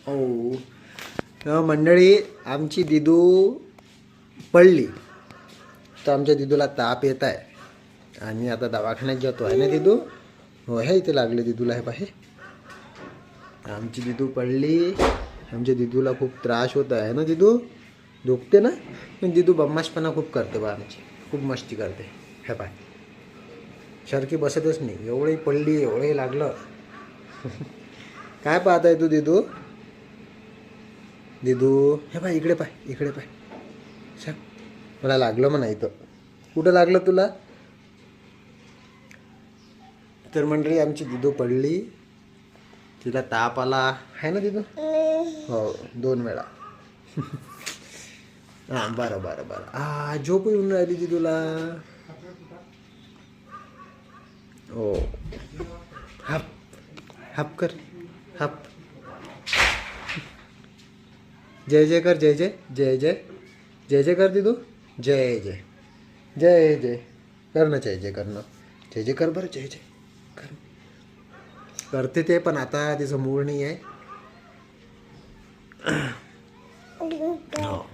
हो मंडळी, आमची दिदू पडली तर आमच्या दिदूला ताप येत आहे आणि आता दवाखान्यात जातो आहे ना दिदू. हो हे इथे लागले दिदूला, हे पाहे आमची दिदू पडली. आमच्या दिदूला खूप त्रास होत आहे ना दिदू, दुखते ना. पण दिदू बदमाशपणा खूप करते बा आमची, खूप मस्ती करते. हे पाय सारखी बसतच नाही, एवढी पडली एवढंही लागलं. काय पाहत आहे तू दिदू? दिदू हे पाय इकडे, पाय इकडे पाय. सांग मला लागलं म्हणा इथं. कुठं लागलं तुला? तर मंडळी आमची दिदू पडली, तिला ताप आला आहे ना दिदू. हो 2 वेळा. हां बरं बरं बरं. झोप येऊन राहिली दिदूला. हो हप हप कर, हप. जय जय कर, जय जय जय जय जय जय कर दिदू. जय जय जय जय कर ना, जय जय कर ना, जय जय कर बरं, जय जय कर. करते ते, पण आता तिचं मूड नाही आहे. हो